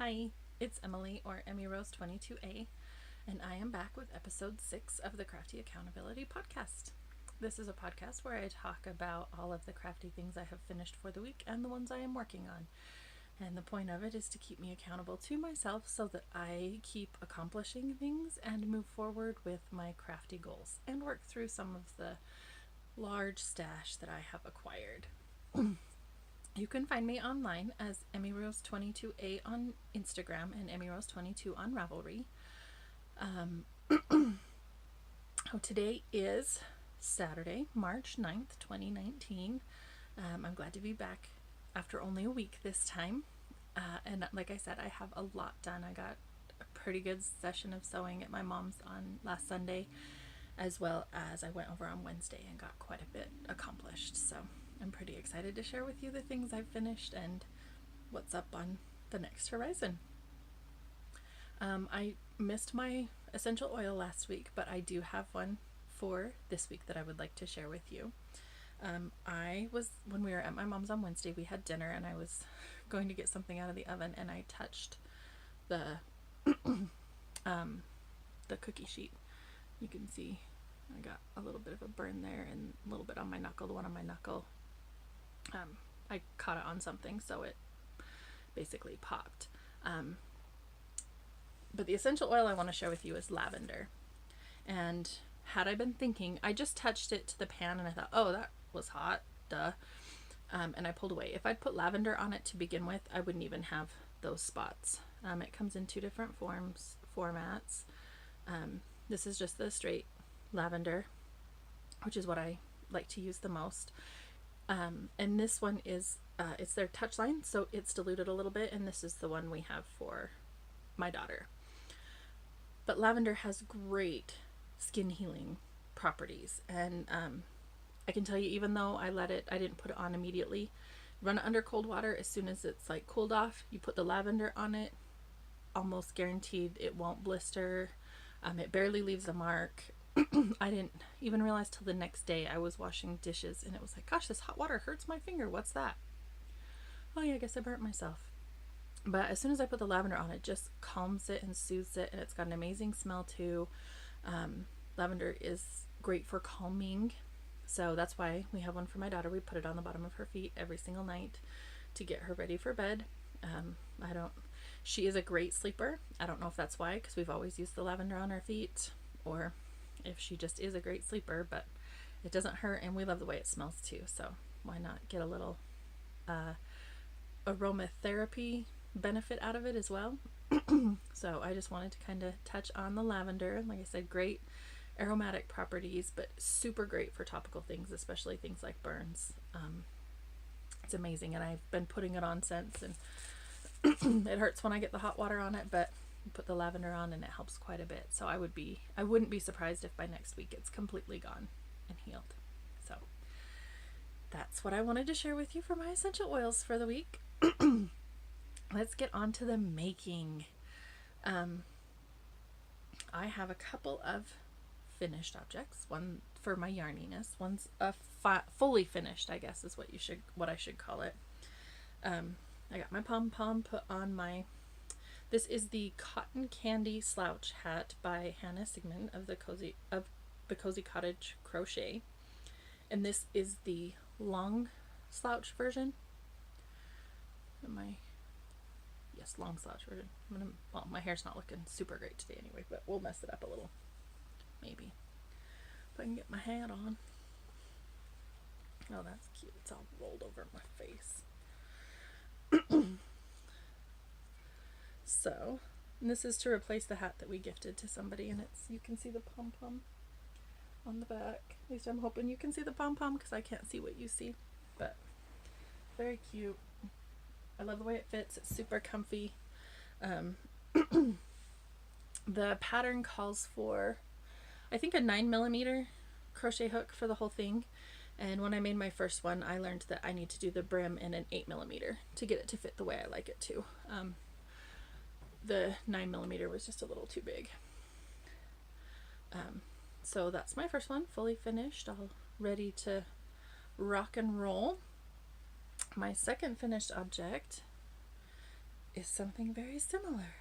Hi, it's Emily or Emmy Rose 22A, and I am back with episode 6 of the Crafty Accountability Podcast. This is a podcast where I talk about all of the crafty things I have finished for the week and the ones I am working on. And the point of it is to keep me accountable to myself so that I keep accomplishing things and move forward with my crafty goals and work through some of the large stash that I have acquired. You can find me online as EmmyRose22A on Instagram and EmmyRose22 on Ravelry. Today is Saturday, March 9th, 2019. I'm glad to be back after only a week this time. And like I said, I have a lot done. I got a pretty good session of sewing at my mom's on last Sunday, as well as I went over on Wednesday and got quite a bit accomplished. So I'm pretty excited to share with you the things I've finished and what's up on the next horizon. I missed my essential oil last week, but I do have one for this week that I would like to share with you. When we were at my mom's on Wednesday, we had dinner and I was going to get something out of the oven and I touched the the cookie sheet. You can see I got a little bit of a burn there and a little bit on my knuckle. The one on my knuckle, I caught it on something, so it basically popped. But the essential oil I want to share with you is lavender. And had I been thinking, I just touched it to the pan and I thought, oh, that was hot, duh. And I pulled away. If I'd put lavender on it to begin with, I wouldn't even have those spots. It comes in two different formats. This is just the straight lavender, which is what I like to use the most. And this one is, it's their touch line, so it's diluted a little bit, and this is the one we have for my daughter. But lavender has great skin healing properties, and I can tell you, even though I didn't put it on immediately, run it under cold water. As soon as it's like cooled off, you put the lavender on it, almost guaranteed it won't blister. It barely leaves a mark. I didn't even realize till the next day. I was washing dishes and it was like, gosh, this hot water hurts my finger. What's that? Oh yeah, I guess I burnt myself. But as soon as I put the lavender on, it just calms it and soothes it, and it's got an amazing smell too. Lavender is great for calming, so that's why we have one for my daughter. We put it on the bottom of her feet every single night to get her ready for bed. She is a great sleeper. I don't know if that's why, because we've always used the lavender on her feet, or if she just is a great sleeper, but it doesn't hurt, and we love the way it smells too, so why not get a little aromatherapy benefit out of it as well. So I just wanted to kind of touch on the lavender. Like I said, great aromatic properties, but super great for topical things, especially things like burns. It's amazing, and I've been putting it on since, and it hurts when I get the hot water on it, but you put the lavender on and it helps quite a bit. So I wouldn't be surprised if by next week it's completely gone and healed. So that's what I wanted to share with you for my essential oils for the week. Let's get on to the making. I have a couple of finished objects. One for my yarniness. One's a fully finished, I guess is what I should call it. I got my pom-pom put on this is the Cotton Candy Slouch hat by Siegmund of the Cozy Cottage Crochet. And this is the long slouch version. Long slouch version. Well, my hair's not looking super great today anyway, but we'll mess it up a little. Maybe. If I can get my hat on. Oh, that's cute. It's all rolled over my face. So, this is to replace the hat that we gifted to somebody, and you can see the pom-pom on the back. At least I'm hoping you can see the pom-pom, because I can't see what you see. But, very cute. I love the way it fits. It's super comfy. The pattern calls for, I think, a 9mm crochet hook for the whole thing. And when I made my first one, I learned that I need to do the brim in an 8mm to get it to fit the way I like it to. The 9mm was just a little too big. So that's my first one, fully finished, all ready to rock and roll. My second finished object is is something very similar.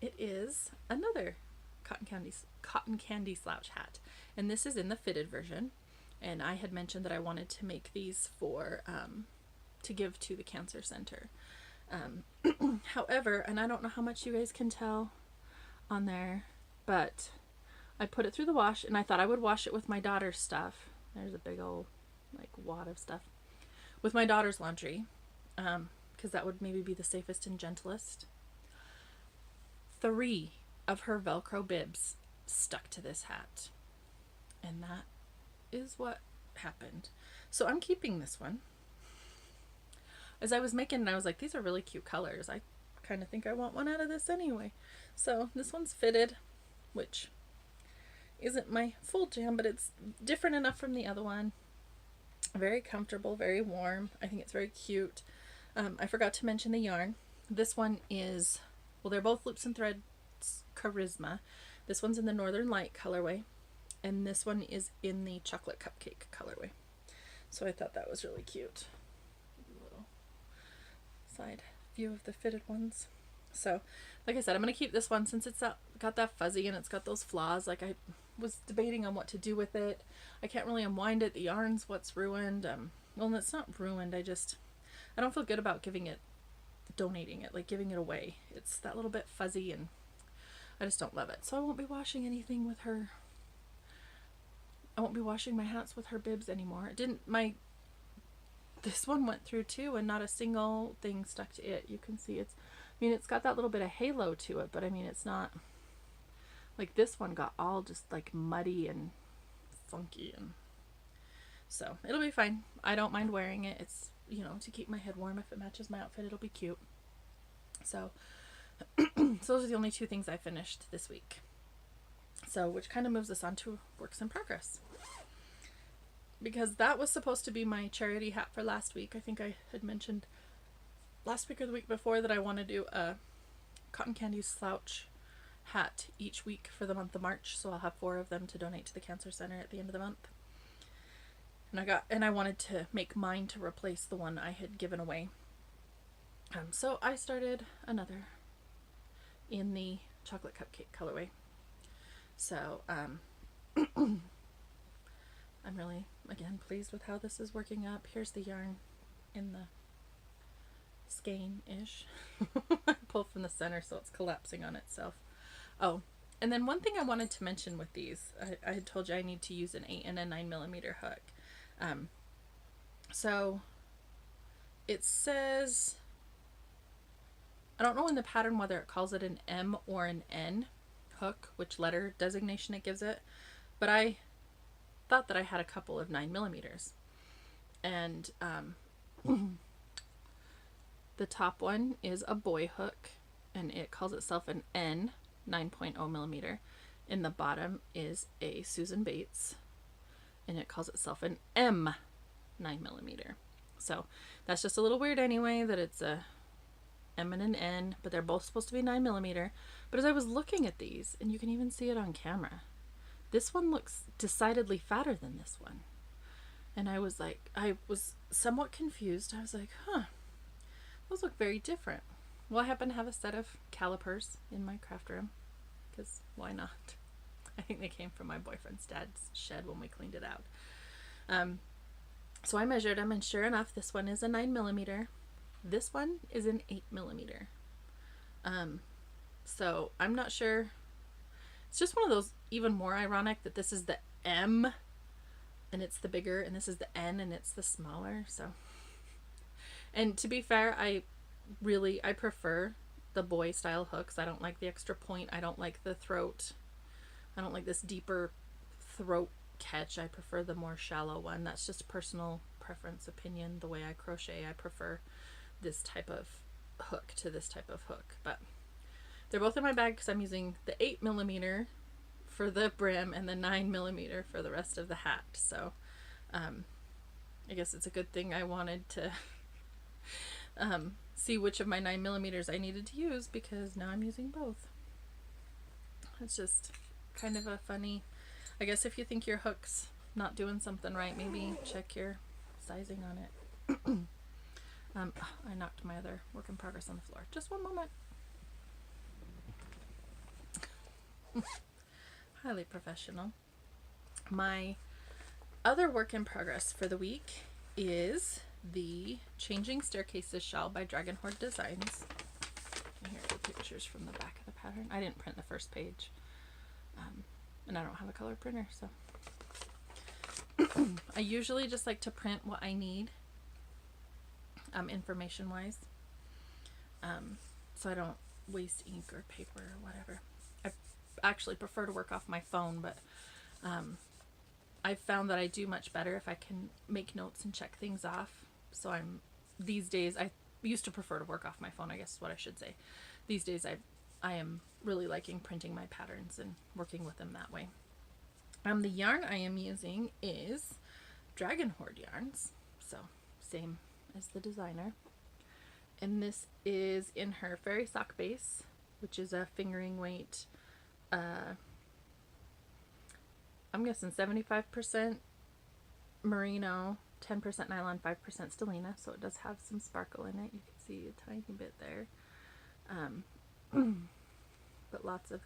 It is another cotton candy slouch hat, and this is in the fitted version. And I had mentioned that I wanted to make these for to give to the cancer center. However, and I don't know how much you guys can tell on there, but I put it through the wash, and I thought I would wash it with my daughter's stuff. There's a big old like wad of stuff with my daughter's laundry, because that would maybe be the safest and gentlest. 3 of her Velcro bibs stuck to this hat, and that is what happened. So I'm keeping this one. As I was making it, I was like, these are really cute colors. I kind of think I want one out of this anyway. So this one's fitted, which isn't my full jam, but it's different enough from the other one. Very comfortable, very warm. I think it's very cute. I forgot to mention the yarn. This one is, well, they're both Loops and Threads Charisma. This one's in the Northern Light colorway, and this one is in the Chocolate Cupcake colorway. So I thought that was really cute. A little side view of the fitted ones. So, like I said, I'm going to keep this one since it's got that fuzzy and it's got those flaws. Like, I was debating on what to do with it. I can't really unwind it. The yarn's what's ruined. Well, it's not ruined. I don't feel good about donating it, like giving it away. It's that little bit fuzzy, and I just don't love it. So I won't be washing anything with her. I won't be washing my hats with her bibs anymore. This one went through too, and not a single thing stuck to it. You can see it's got that little bit of halo to it, but I mean, it's not like this one got all just like muddy and funky, and so it'll be fine. I don't mind wearing it. It's, to keep my head warm. If it matches my outfit, it'll be cute. So, so those are the only 2 things I finished this week. So, which kind of moves us on to works in progress. Because that was supposed to be my charity hat for last week. I think I had mentioned last week or the week before that I want to do a cotton candy slouch hat each week for the month of March. So I'll have 4 of them to donate to the cancer center at the end of the month. And I wanted to make mine to replace the one I had given away. So I started another in the Chocolate Cupcake colorway. So I'm really, again, pleased with how this is working up. Here's the yarn in the skein-ish. I pulled from the center, so it's collapsing on itself. Oh, and then one thing I wanted to mention with these, I had told you I need to use an 8 and a 9mm hook. So it says, I don't know in the pattern whether it calls it an M or an N hook, which letter designation it gives it, but I thought that I had a couple of 9mm, and the top one is a boy hook, and it calls itself an N 9.0mm, and the bottom is a Susan Bates, and it calls itself an M 9mm. So that's just a little weird anyway, that it's a M and an N, but they're both supposed to be 9mm. But as I was looking at these, and you can even see it on camera, this one looks decidedly fatter than this one. And I was somewhat confused. I was like, those look very different. Well, I happen to have a set of calipers in my craft room, because why not? I think they came from my boyfriend's dad's shed when we cleaned it out. So I measured them, and sure enough, this one is a 9mm. This one is an 8mm. So I'm not sure. It's just one of those, even more ironic that this is the M and it's the bigger, and this is the N and it's the smaller. So, and to be fair, I prefer the boy style hooks. I don't like the extra point. I don't like the throat. I don't like this deeper throat catch. I prefer the more shallow one. That's just personal preference, opinion. The way I crochet, I prefer this type of hook to this type of hook. But they're both in my bag because I'm using the 8mm for the brim and the 9mm for the rest of the hat. So I guess it's a good thing I wanted to see which of my 9mm I needed to use, because now I'm using both. It's just kind of a funny, I guess if you think your hook's not doing something right, maybe check your sizing on it. I knocked my other work in progress on the floor. Just one moment. Highly professional. My other work in progress for the week is the Changing Staircases Shawl by Hoard Designs. And here are the pictures from the back of the pattern. I didn't print the first page, and I don't have a color printer, so I usually just like to print what I need, information wise, so I don't waste ink or paper or whatever. I actually prefer to work off my phone, but I've found that I do much better if I can make notes and check things off. So these days, I used to prefer to work off my phone, I guess is what I should say. These days I am really liking printing my patterns and working with them that way. The yarn I am using is Hoard yarns, so same as the designer. And this is in her Fairy Sock Base, which is a fingering weight, I'm guessing 75% merino, 10% nylon, 5% stellina, so it does have some sparkle in it. You can see a tiny bit there. But lots of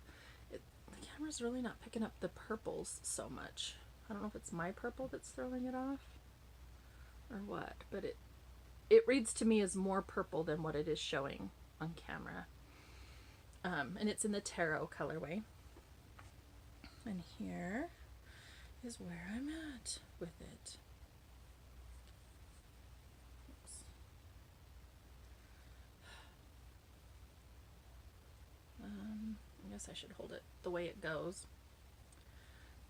it. The camera's really not picking up the purples so much. I don't know if it's my purple that's throwing it off or what, but it reads to me as more purple than what it is showing on camera. And it's in the Tarot colorway. And here is where I'm at with it. Oops. I guess I should hold it the way it goes.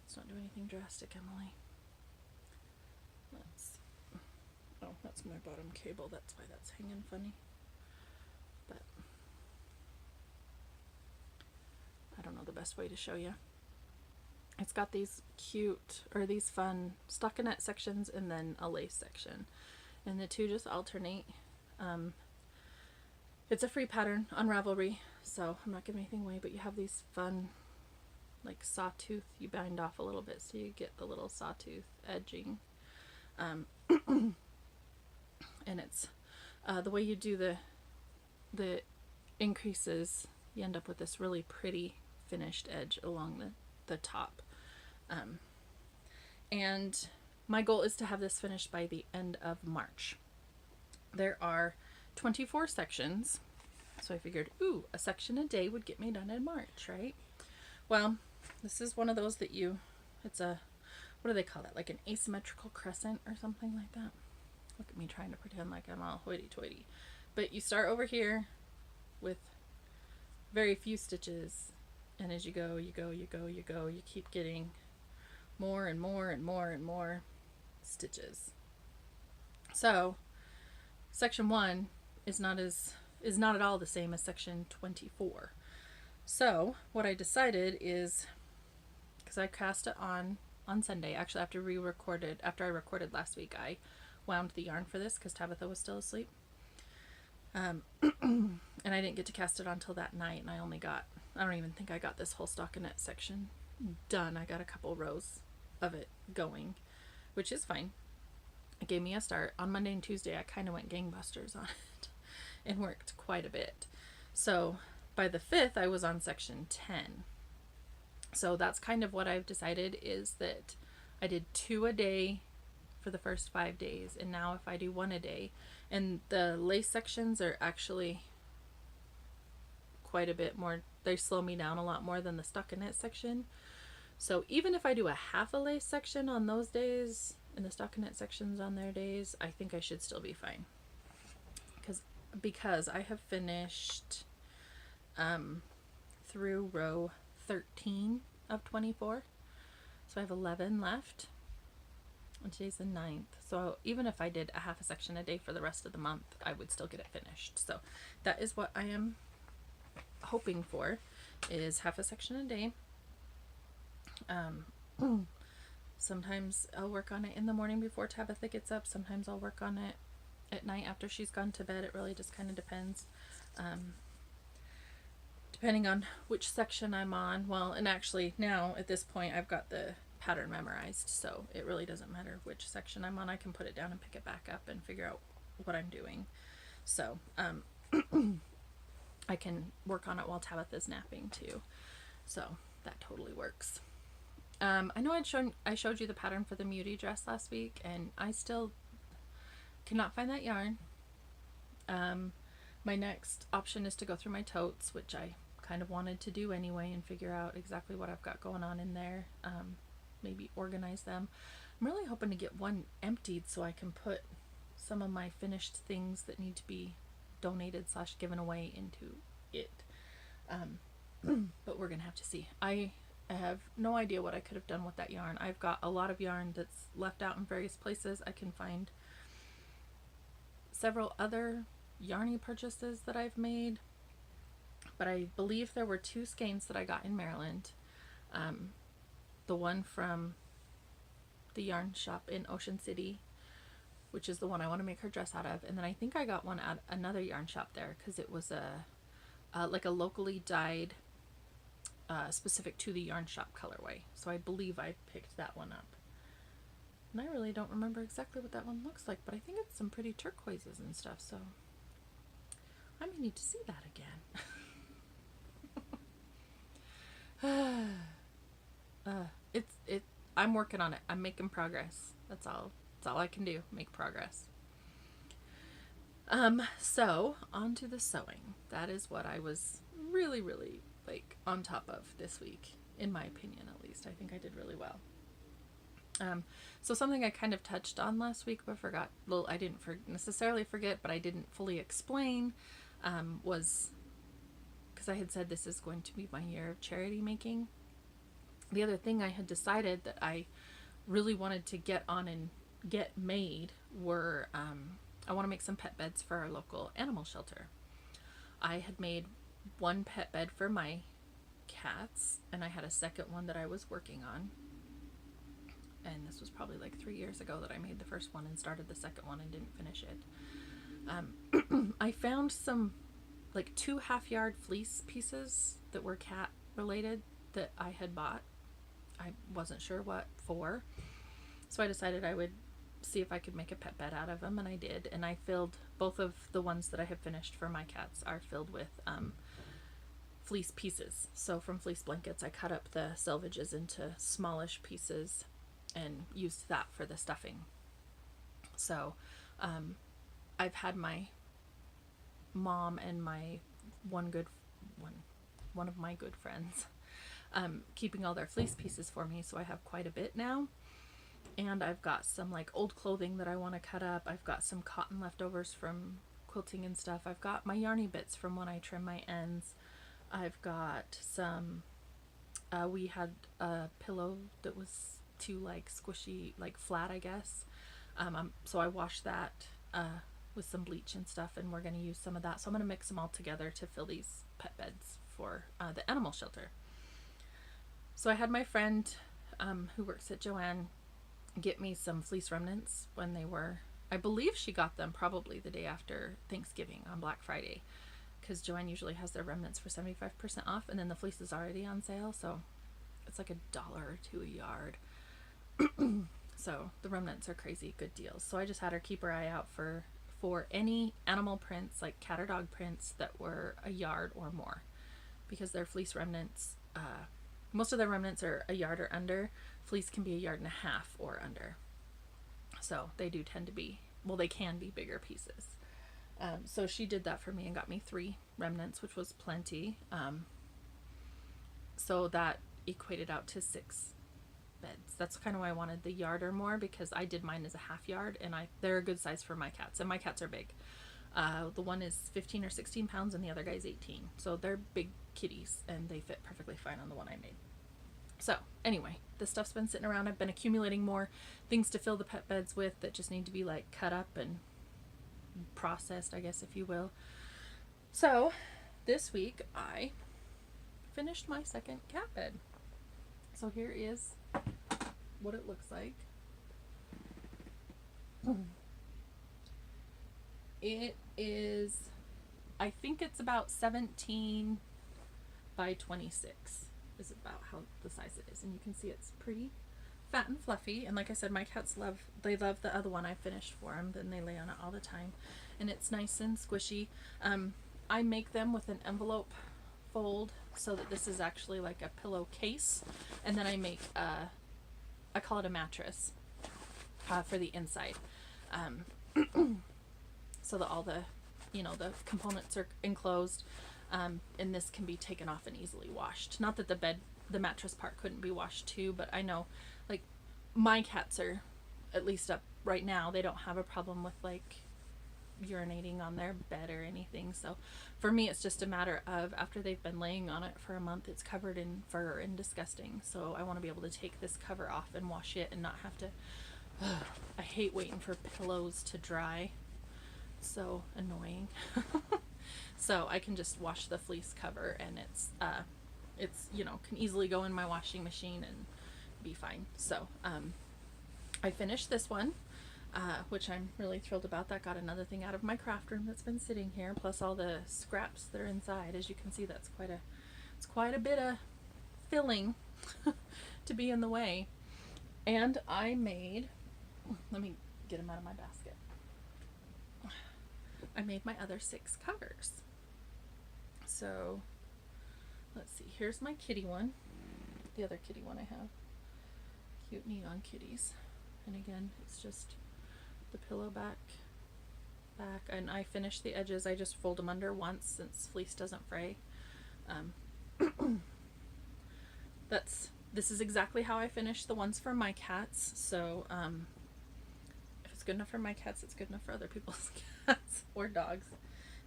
Let's not do anything drastic, Emily. Oh, that's my bottom cable. That's why that's hanging funny. But I don't know the best way to show you. It's got these cute, or these fun stockinette sections and then a lace section. And the two just alternate. It's a free pattern on Ravelry, so I'm not giving anything away, but you have these fun, like sawtooth, you bind off a little bit so you get the little sawtooth edging. And it's the way you do the increases, you end up with this really pretty finished edge along the top. And my goal is to have this finished by the end of March. There are 24 sections, so I figured, ooh, a section a day would get me done in March, right? Well, this is one of those that it's a, what do they call that? Like an asymmetrical crescent or something like that. Look at me trying to pretend like I'm all hoity-toity. But you start over here with very few stitches, and as you go, you keep getting more and more and more and more stitches. So section 1 is not at all the same as section 24. So what I decided is, because I cast it on Sunday, actually after I recorded last week, I wound the yarn for this because Tabitha was still asleep. And I didn't get to cast it until that night, and I don't even think I got this whole stockinette section done. I got a couple rows of it going, which is fine. It gave me a start. On Monday and Tuesday, I kind of went gangbusters on it and worked quite a bit. So by the 5th, I was on section 10. So that's kind of what I've decided, is that I did 2 a day for the first 5 days, and now if I do 1 a day, and the lace sections are actually quite a bit more, they slow me down a lot more than the stockinette section. So even if I do a half a lace section on those days and the stockinette sections on their days, I think I should still be fine, because I have finished through row 13 of 24, so I have 11 left. And today's the 9th, so even if I did a half a section a day for the rest of the month, I would still get it finished. So that is what I am hoping for, is half a section a day. Sometimes I'll work on it in the morning before Tabitha gets up. Sometimes I'll work on it at night after she's gone to bed. It really just kind of depends. Depending on which section I'm on. Well, and actually now at this point I've got the pattern memorized, so it really doesn't matter which section I'm on. I can put it down and pick it back up and figure out what I'm doing. So I can work on it while Tabitha's napping too. So that totally works. I know I showed you the pattern for the Muty dress last week, and I still cannot find that yarn. My next option is to go through my totes, which I kind of wanted to do anyway, and figure out exactly what I've got going on in there. Maybe organize them. I'm really hoping to get one emptied so I can put some of my finished things that need to be donated / given away into it. But we're gonna have to see. I have no idea what I could have done with that yarn. I've got a lot of yarn that's left out in various places. I can find several other Yarny purchases that I've made, but I believe there were 2 skeins that I got in Maryland. The one from the yarn shop in Ocean City, which is the one I want to make her dress out of, and then I think I got one at another yarn shop there because it was like a locally dyed specific to the yarn shop colorway. So I believe I picked that one up. And I really don't remember exactly what that one looks like, but I think it's some pretty turquoises and stuff, so I may need to see that again. I'm working on it. I'm making progress. That's all I can do. Make progress. So on to the sewing. That is what I was really, really like on top of this week, in my opinion, at least. I think I did really well. So something I kind of touched on last week but forgot, well, I didn't necessarily forget, but I didn't fully explain, was because I had said this is going to be my year of charity making. The other thing I had decided that I really wanted to get on and get made were, I want to make some pet beds for our local animal shelter. I had made one pet bed for my cats, and I had a second one that I was working on. And this was probably like 3 years ago that I made the first one and started the second one and didn't finish it. I found some like 2 half-yard fleece pieces that were cat related that I had bought. I wasn't sure what for, so I decided I would see if I could make a pet bed out of them, and I did. And I filled both of the ones that I have finished for my cats are filled with fleece pieces. So from fleece blankets, I cut up the selvages into smallish pieces and used that for the stuffing. So I've had my mom and my one of my good friends keeping all their fleece pieces for me, so I have quite a bit now. And I've got some like old clothing that I want to cut up. I've got some cotton leftovers from quilting and stuff. I've got my Yarny bits from when I trim my ends. I've got some we had a pillow that was too like squishy, like flat, I guess. So I washed that with some bleach and stuff, and we're going to use some of that. So I'm going to mix them all together to fill these pet beds for the animal shelter. So I had my friend who works at Joann get me some fleece remnants when they were, I believe she got them probably the day after Thanksgiving on Black Friday, because Joann usually has their remnants for 75% off, and then the fleece is already on sale, so it's like $1 or $2 a yard. So the remnants are crazy good deals. So I just had her keep her eye out for any animal prints, like cat or dog prints, that were $1 yard or more, because their fleece remnants, most of their remnants are $1 yard or under. Fleece can be $1.5 yards or under. So they do tend to be, well, they can be bigger pieces. So she did that for me and got me 3 remnants, which was plenty. So that equated out to 6 beds. That's kind of why I wanted the yard or more, because I did mine as a half yard, and they're a good size for my cats, and my cats are big. The one is 15 or 16 pounds and the other guy's 18. So they're big kitties, and they fit perfectly fine on the one I made. So anyway, this stuff's been sitting around. I've been accumulating more things to fill the pet beds with that just need to be like cut up and processed, I guess, if you will. So this week I finished my second cat bed. So here is what it looks like. It is, I think it's about 17 by 26 is about how the size it is, and you can see it's pretty fat and fluffy. And like I said, my cats love the other one I finished for them, then they lay on it all the time. and it's nice and squishy. I make them with an envelope fold so that this is actually like a pillowcase, and then I make I call it a mattress for the inside, so that all the, you know, the components are enclosed, and this can be taken off and easily washed. Not that the mattress part couldn't be washed too, but I know, like, my cats are, at least up right now, they don't have a problem with like urinating on their bed or anything. So for me, it's just a matter of, after they've been laying on it for a month, it's covered in fur and disgusting. So I want to be able to take this cover off and wash it and not have to, I hate waiting for pillows to dry. So annoying. So I can just wash the fleece cover, and it's, you know, can easily go in my washing machine and be fine. So I finished this one, which I'm really thrilled about. That got another thing out of my craft room that's been sitting here, plus all the scraps that are inside. As you can see, that's quite a bit of filling to be in the way. And I made, let me get them out of my basket. I made my other 6 covers. So let's see, here's my kitty one, the other kitty one I have. Cute neon kitties. And again, it's just the pillow back, and I finished the edges. I just fold them under once since fleece doesn't fray. This is exactly how I finished the ones for my cats. So if it's good enough for my cats, it's good enough for other people's cats or dogs,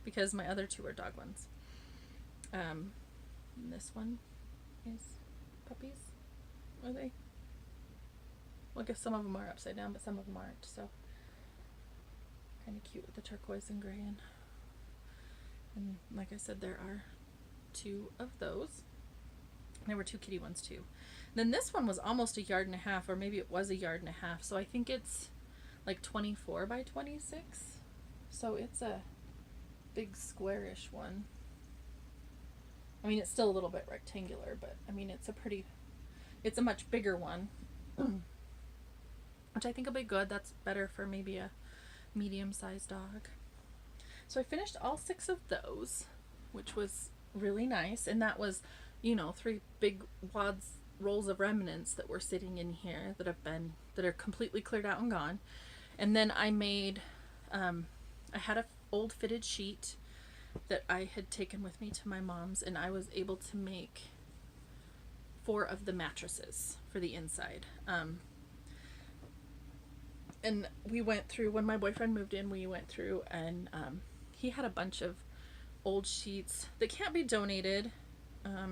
because my other 2 are dog ones. And this one is puppies. Are they? Well, I guess some of them are upside down, but some of them aren't, so kind of cute with the turquoise and gray. And like I said, there are 2 of those. There were 2 kitty ones too. Then this one was almost 1.5 yards, or maybe it was 1.5 yards, so I think it's like 24 by 26. So it's a big squarish one. I mean, it's still a little bit rectangular, but I mean, it's a much bigger one. Which I think will be good. That's better for maybe a medium-sized dog. So I finished all 6 of those, which was really nice. And that was, you know, 3 big rolls of remnants that were sitting in here that are completely cleared out and gone. And then I made, I had an old fitted sheet that I had taken with me to my mom's, and I was able to make 4 of the mattresses for the inside. And we went through, when my boyfriend moved in, we went through, and he had a bunch of old sheets that can't be donated. I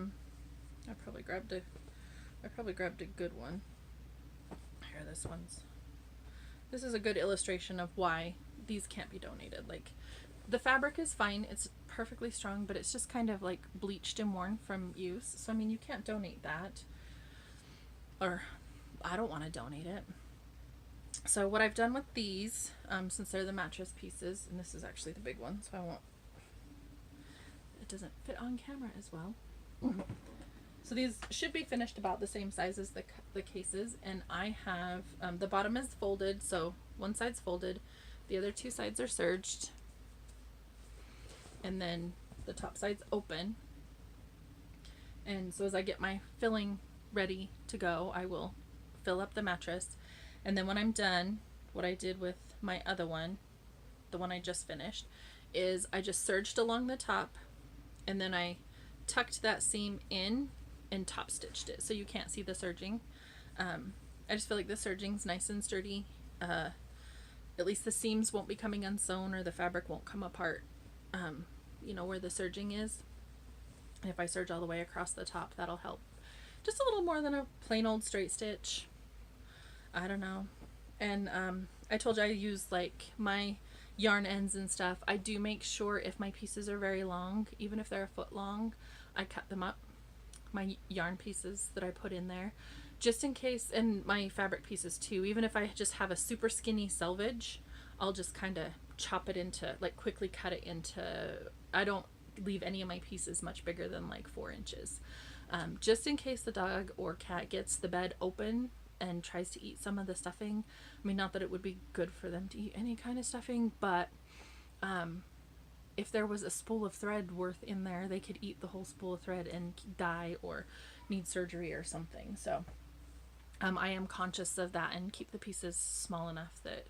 probably grabbed a good one. Here, this is a good illustration of why these can't be donated. Like, the fabric is fine, it's perfectly strong, but it's just kind of like bleached and worn from use. So I mean, you can't donate that, or I don't want to donate it. So what I've done with these, since they're the mattress pieces, and this is actually the big one, so it doesn't fit on camera as well. So these should be finished about the same size as the cases, and I have, the bottom is folded, so one side's folded, the other 2 sides are serged, and then the top side's open. And so as I get my filling ready to go, I will fill up the mattress. And then when I'm done, what I did with my other one, the one I just finished, is I just serged along the top, and then I tucked that seam in and top stitched it, so you can't see the serging. I just feel like the serging's nice and sturdy. At least the seams won't be coming unsewn, or the fabric won't come apart, you know, where the serging is. And if I serge all the way across the top, that'll help just a little more than a plain old straight stitch. I don't know. And I told you I use like my yarn ends and stuff. I do make sure if my pieces are very long, even if they're a foot long, I cut them up, my yarn pieces that I put in there, just in case. And my fabric pieces too, even if I just have a super skinny selvage, I'll just kind of chop it into, like, quickly cut it into, I don't leave any of my pieces much bigger than like 4 inches, just in case the dog or cat gets the bed open and tries to eat some of the stuffing. I mean, not that it would be good for them to eat any kind of stuffing, but if there was a spool of thread worth in there, they could eat the whole spool of thread and die or need surgery or something. So I am conscious of that and keep the pieces small enough that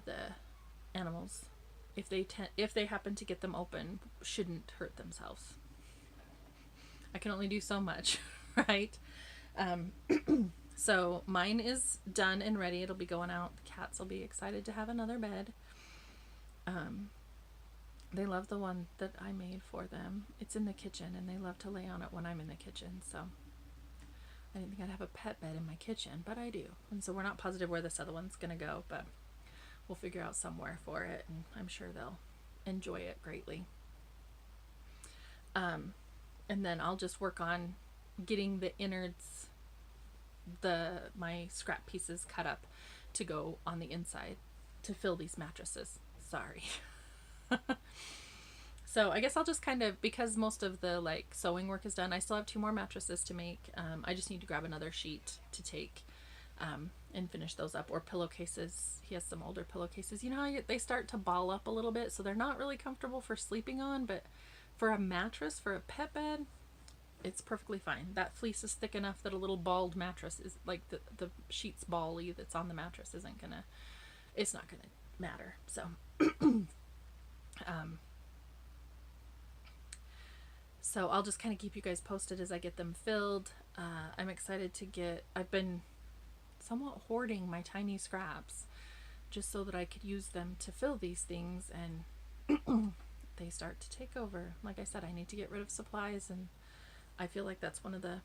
the animals, if they happen to get them open, shouldn't hurt themselves. I can only do so much, right? So mine is done and ready. It'll be going out. The cats will be excited to have another bed. They love the one that I made for them. It's in the kitchen, and they love to lay on it when I'm in the kitchen. So I didn't think I'd have a pet bed in my kitchen, but I do. And so we're not positive where this other one's going to go, but we'll figure out somewhere for it, and I'm sure they'll enjoy it greatly. And then I'll just work on getting the innards, my scrap pieces cut up to go on the inside to fill these mattresses. Sorry. So I guess I'll just kind of, because most of the like sewing work is done, I still have 2 more mattresses to make. I just need to grab another sheet to take and finish those up, or pillowcases. He has some older pillowcases. You know how they start to ball up a little bit, so they're not really comfortable for sleeping on, but for a mattress, for a pet bed, it's perfectly fine. That fleece is thick enough that a little balled mattress is like the sheets bally that's on the mattress it's not gonna matter. So so I'll just kind of keep you guys posted as I get them filled. I'm excited I've been somewhat hoarding my tiny scraps just so that I could use them to fill these things, and they start to take over. Like I said, I need to get rid of supplies, and I feel like that's one of the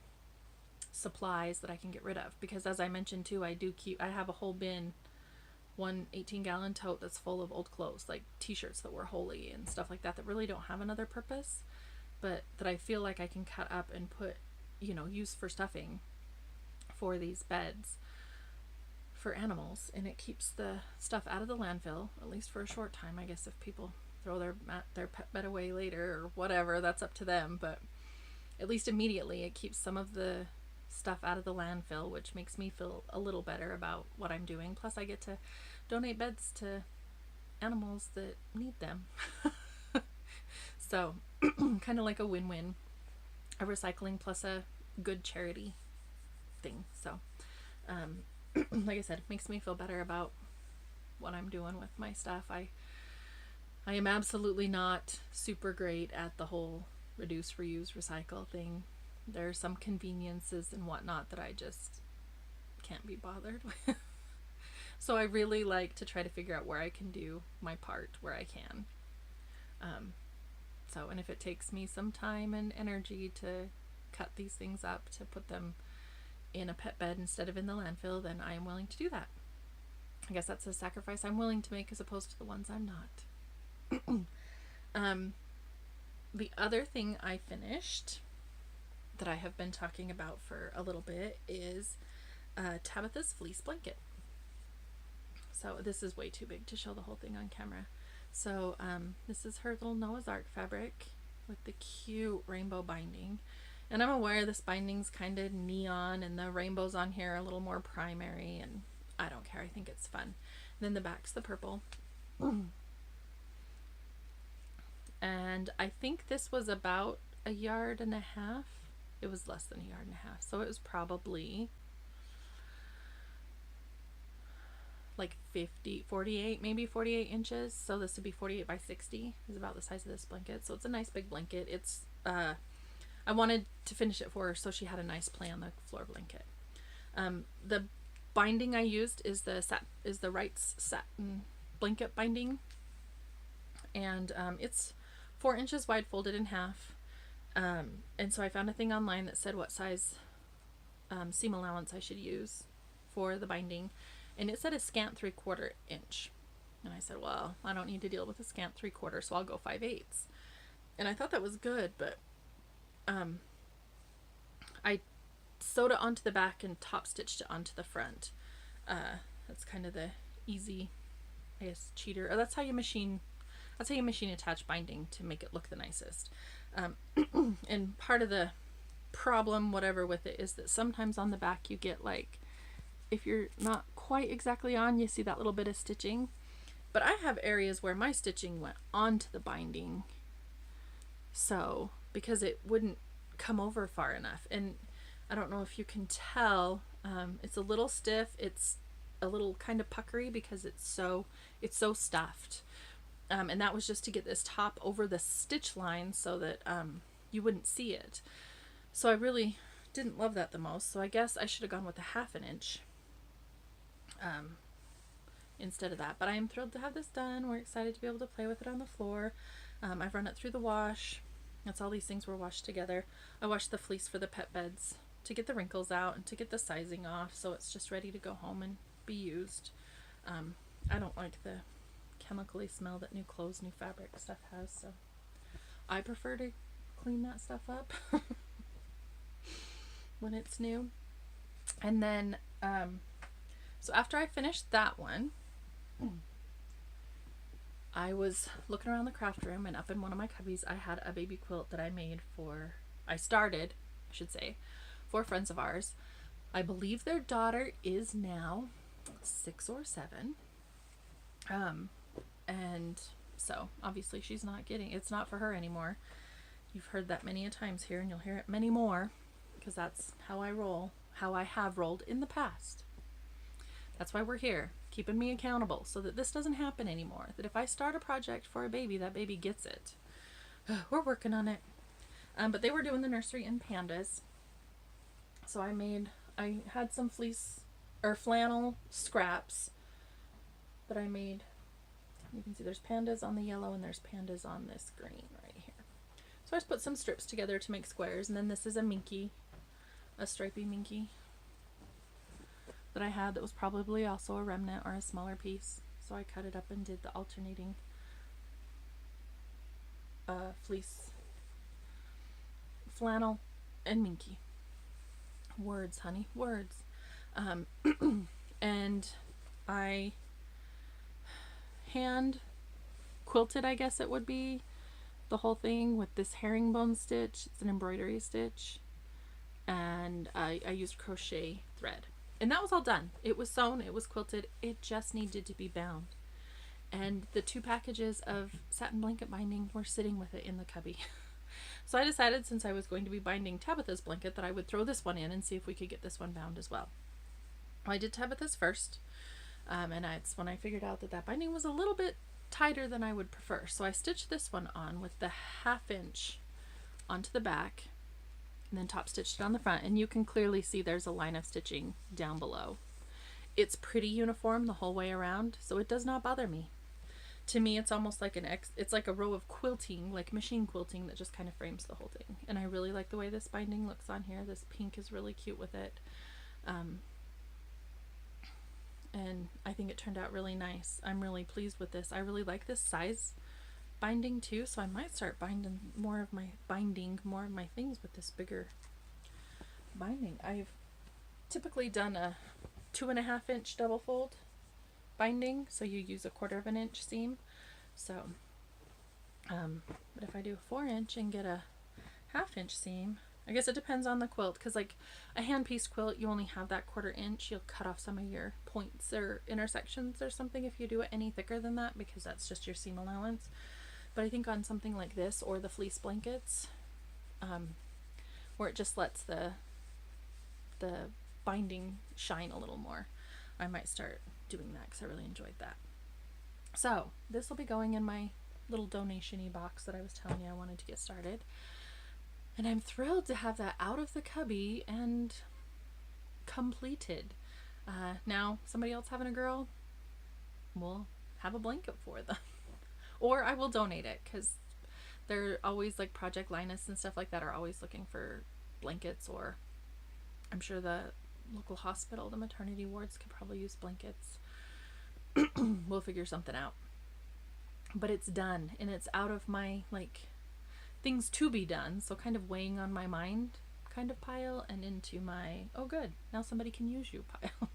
supplies that I can get rid of, because as I mentioned too, I have a whole bin, one 18-gallon tote that's full of old clothes, like t-shirts that were holey and stuff like that really don't have another purpose, but that I feel like I can cut up and put, use for stuffing for these beds for animals, and it keeps the stuff out of the landfill, at least for a short time. I guess if people throw their pet bed away later or whatever, that's up to them, but at least immediately it keeps some of the stuff out of the landfill, which makes me feel a little better about what I'm doing. Plus I get to donate beds to animals that need them. So kind of like a win-win, a recycling plus a good charity thing. So like I said, it makes me feel better about what I'm doing with my stuff. I am absolutely not super great at the whole reduce, reuse, recycle thing. There are some conveniences and whatnot that I just can't be bothered with. So I really like to try to figure out where I can do my part where I can. And if it takes me some time and energy to cut these things up to put them in a pet bed instead of in the landfill, then I am willing to do that. I guess that's a sacrifice I'm willing to make as opposed to the ones I'm not. The other thing I finished that I have been talking about for a little bit is Tabitha's fleece blanket. So this is way too big to show the whole thing on camera. So this is her little Noah's Ark fabric with the cute rainbow binding. And I'm aware this binding's kind of neon and the rainbows on here are a little more primary, and I don't care. I think it's fun. And then the back's the purple. And I think this was about 1.5 yards. It was less than 1.5 yards. So it was probably like 48, maybe 48 inches. So this would be 48 by 60 is about the size of this blanket. So it's a nice big blanket. It's, I wanted to finish it for her so she had a nice play on the floor blanket. The binding I used is the Wright's satin blanket binding. And it's 4 inches wide, folded in half. And so I found a thing online that said what size seam allowance I should use for the binding, and it said a scant 3/4 inch. And I said, well, I don't need to deal with a scant 3/4, so I'll go 5/8. And I thought that was good, but I sewed it onto the back and top stitched it onto the front. That's kind of the easy, I guess, cheater. Or that's how you machine attach binding to make it look the nicest. And part of the problem, whatever, with it is that sometimes on the back you get, like, if you're not quite exactly on, you see that little bit of stitching, But I have areas where my stitching went onto the binding, so because it wouldn't come over far enough. And I don't know if you can tell, it's a little stiff, it's a little kind of puckery because it's so stuffed. And that was just to get this top over the stitch line so that you wouldn't see it. So I really didn't love that the most. So I guess I should have gone with a 1/2 inch instead of that. But I am thrilled to have this done. We're excited to be able to play with it on the floor. I've run it through the wash. That's all these things were washed together. I washed the fleece for the pet beds to get the wrinkles out and to get the sizing off, so it's just ready to go home and be used. I don't like the chemically smell that new clothes, new fabric stuff has, so I prefer to clean that stuff up when it's new. And then so after I finished that one, I was looking around the craft room, and up in one of my cubbies I had a baby quilt that I started for friends of ours. I believe their daughter is now 6 or 7. And so obviously it's not for her anymore. You've heard that many a times here, and you'll hear it many more, because that's how I roll, how I have rolled in the past. That's why we're here, keeping me accountable so that this doesn't happen anymore. That if I start a project for a baby, that baby gets it. We're working on it. But they were doing the nursery in pandas. So I had some fleece or flannel scraps that I made. You can see there's pandas on the yellow and there's pandas on this green right here. So I just put some strips together to make squares, and then this is a minky, a stripy minky that I had that was probably also a remnant or a smaller piece. So I cut it up and did the alternating fleece, flannel, and minky. Words, honey, words. And I hand quilted, I guess it would be, the whole thing with this herringbone stitch. It's an embroidery stitch, and I used crochet thread, and that was all done. It was sewn, it was quilted, it just needed to be bound. And the 2 packages of satin blanket binding were sitting with it in the cubby. So I decided, since I was going to be binding Tabitha's blanket, that I would throw this one in and see if we could get this one bound as well. I did Tabitha's first, and it's when I figured out that binding was a little bit tighter than I would prefer. So I stitched this one on with the 1/2 inch onto the back, and then top stitched it on the front, and you can clearly see there's a line of stitching down below. It's pretty uniform the whole way around, so it does not bother me. To me, it's almost like it's like a row of quilting, like machine quilting, that just kind of frames the whole thing. And I really like the way this binding looks on here. This pink is really cute with it. And I think it turned out really nice. I'm really pleased with this. I really like this size binding too, so I might start binding more of my things with this bigger binding. I've typically done a 2.5 inch double fold binding, so you use a 1/4 inch seam. So but if I do a 4 inch and get a 1/2 inch seam, I guess it depends on the quilt, because like a hand piece quilt, you only have that 1/4 inch. You'll cut off some of your points or intersections or something if you do it any thicker than that, because that's just your seam allowance. But I think on something like this, or the fleece blankets, where it just lets the binding shine a little more, I might start doing that, because I really enjoyed that. So this will be going in my little donation-y box that I was telling you I wanted to get started. And I'm thrilled to have that out of the cubby and completed. Now, somebody else having a girl, we'll have a blanket for them. Or I will donate it, because they're always, like Project Linus and stuff like that, are always looking for blankets, or I'm sure the local hospital, the maternity wards, could probably use blankets. We'll figure something out. But it's done, and it's out of my, like, things to be done, so kind of weighing on my mind kind of pile, and into my, oh good, now somebody can use you pile.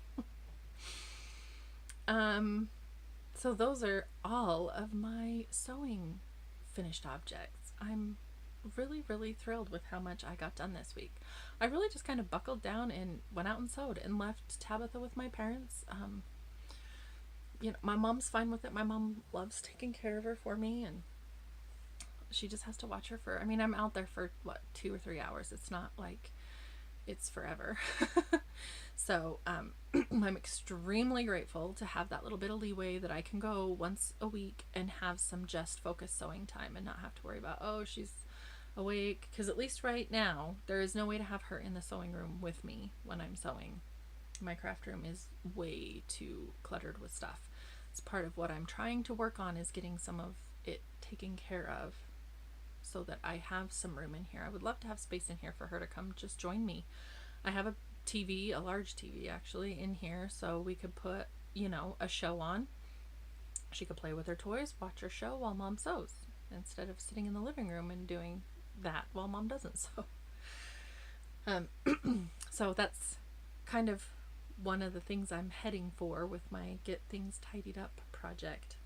So those are all of my sewing finished objects. I'm really, really thrilled with how much I got done this week. I really just kind of buckled down and went out and sewed, and left Tabitha with my parents. you know, my mom's fine with it. My mom loves taking care of her for me, and she just has to watch her for, I mean, I'm out there for what, 2 or 3 hours. It's not like it's forever. So I'm extremely grateful to have that little bit of leeway that I can go once a week and have some just focused sewing time and not have to worry about, oh, she's awake. Because at least right now, there is no way to have her in the sewing room with me when I'm sewing. My craft room is way too cluttered with stuff. It's part of what I'm trying to work on, is getting some of it taken care of so that I have some room in here. I would love to have space in here for her to come just join me. I have a TV, a large TV actually, in here, so we could put, you know, a show on. She could play with her toys, watch her show while mom sews, instead of sitting in the living room and doing that while mom doesn't sew. So that's kind of one of the things I'm heading for with my Get Things Tidied Up project.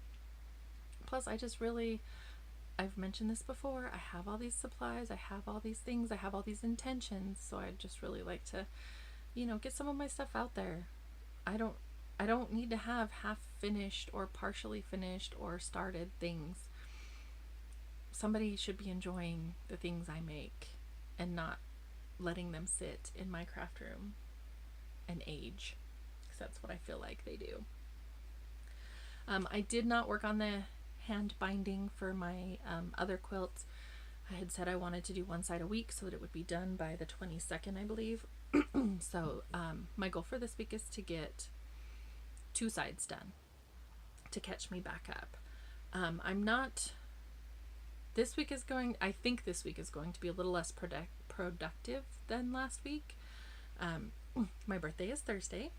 Plus, I just really, I've mentioned this before, I have all these supplies, I have all these things, I have all these intentions, so I'd just really like to, you know, get some of my stuff out there. I don't need to have half finished or partially finished or started things. Somebody should be enjoying the things I make and not letting them sit in my craft room and age, because that's what I feel like they do. I did not work on the hand binding for my other quilts. I had said I wanted to do one side a week so that it would be done by the 22nd, I believe. So my goal for this week is to get 2 sides done to catch me back up. I'm not, this week is going, I think this week is going to be a little less productive than last week. My birthday is Thursday.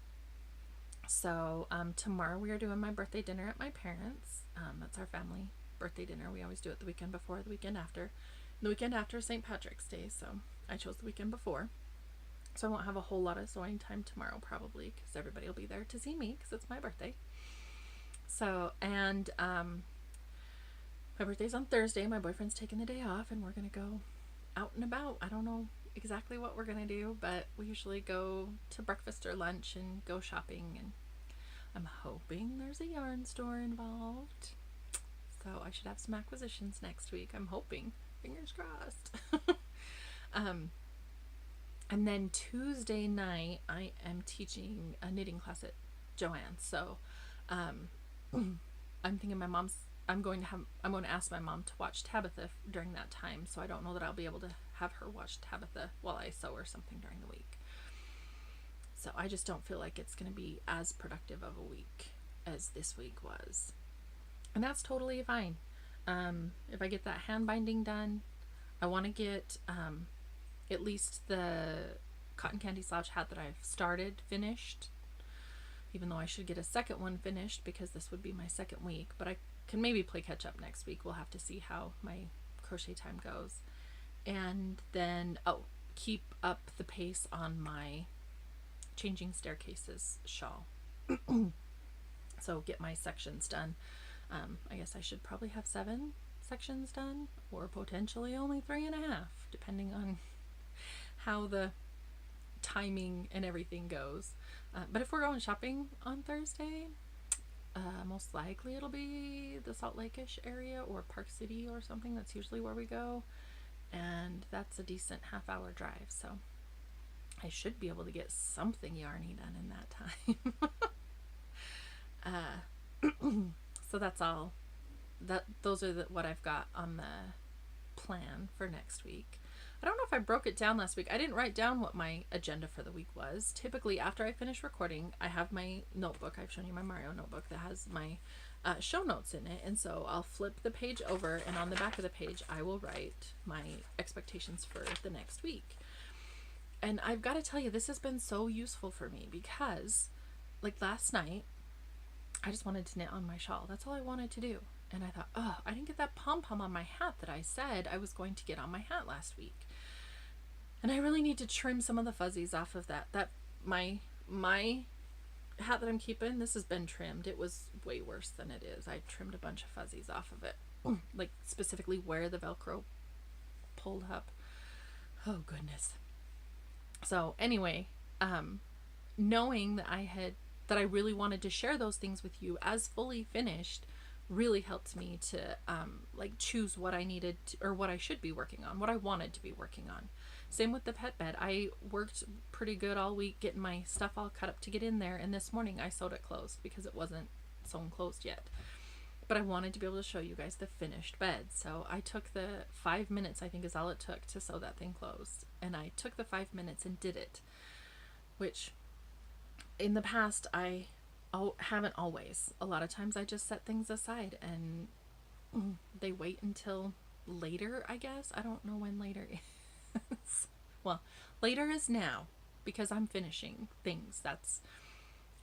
So tomorrow we are doing my birthday dinner at my parents'. That's our family birthday dinner. We always do it the weekend before, the weekend after. And the weekend after is St. Patrick's Day, so I chose the weekend before. So I won't have a whole lot of sewing time tomorrow probably, because everybody will be there to see me because it's my birthday. So, and my birthday's on Thursday. My boyfriend's taking the day off and we're going to go out and about. I don't know exactly what we're going to do, but we usually go to breakfast or lunch and go shopping, and I'm hoping there's a yarn store involved. So I should have some acquisitions next week. I'm hoping. Fingers crossed. And then Tuesday night, I am teaching a knitting class at Joanne's. So I'm thinking I'm going to ask my mom to watch Tabitha during that time. So I don't know that I'll be able to have her watch Tabitha while I sew or something during the week. So I just don't feel like it's going to be as productive of a week as this week was. And that's totally fine. If I get that hand binding done, I want to get at least the cotton candy slouch hat that I've started finished, even though I should get a second one finished because this would be my second week, but I can maybe play catch up next week. We'll have to see how my crochet time goes. And then, keep up the pace on my changing staircases shawl. So get my sections done. I guess I should probably have 7 sections done, or potentially only 3.5, depending on how the timing and everything goes. But if we're going shopping on Thursday, most likely it'll be the Salt Lake-ish area or Park City or something. That's usually where we go, and that's a decent half-hour drive, so I should be able to get something yarny done in that time. So that's all. Those are what I've got on the plan for next week. I don't know if I broke it down last week. I didn't write down what my agenda for the week was. Typically, after I finish recording, I have my notebook. I've shown you my Mario notebook that has my show notes in it. And so I'll flip the page over, and on the back of the page, I will write my expectations for the next week. And I've got to tell you, this has been so useful for me because, like last night, I just wanted to knit on my shawl. That's all I wanted to do. And I thought, oh, I didn't get that pom-pom on my hat that I said I was going to get on my hat last week. And I really need to trim some of the fuzzies off of that. My hat that I'm keeping, this has been trimmed. It was way worse than it is. I trimmed a bunch of fuzzies off of it. Like specifically where the Velcro pulled up. Oh, goodness. So anyway, knowing that I had that I really wanted to share those things with you as fully finished really helped me to like choose what I needed to, or what I should be working on, what I wanted to be working on. Same with the pet bed. I worked pretty good all week getting my stuff all cut up to get in there, and this morning I sewed it closed because it wasn't sewn closed yet. But I wanted to be able to show you guys the finished bed. So I took the 5 minutes, I think is all it took to sew that thing closed. And I took the 5 minutes and did it, which in the past I haven't always. A lot of times I just set things aside and they wait until later, I guess. I don't know when later is. Well, later is now because I'm finishing things.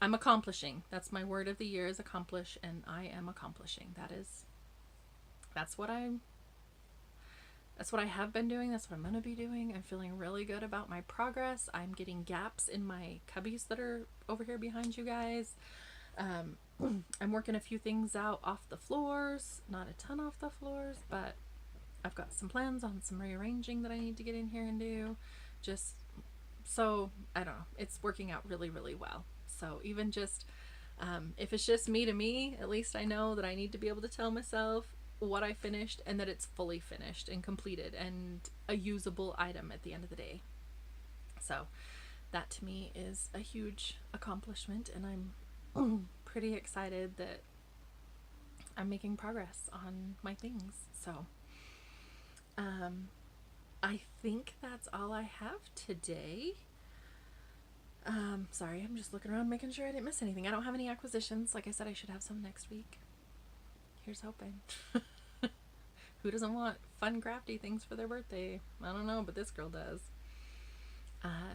I'm accomplishing. That's my word of the year, is accomplish, and I am accomplishing. That's what I have been doing. That's what I'm going to be doing. I'm feeling really good about my progress. I'm getting gaps in my cubbies that are over here behind you guys. I'm working a few things out off the floors, not a ton off the floors, but I've got some plans on some rearranging that I need to get in here and do. Just so, I don't know, it's working out really, really well. So even just, if it's just me to me, at least I know that I need to be able to tell myself what I finished and that it's fully finished and completed and a usable item at the end of the day. So that to me is a huge accomplishment, and I'm pretty excited that I'm making progress on my things. So I think that's all I have today. Sorry, I'm just looking around making sure I didn't miss anything. I don't have any acquisitions. Like I said, I should have some next week. Here's hoping. Who doesn't want fun crafty things for their birthday? I don't know, but this girl does.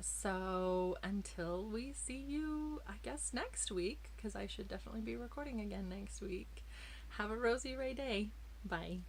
So until we see you, I guess next week, because I should definitely be recording again next week. Have a rosy ray day. Bye.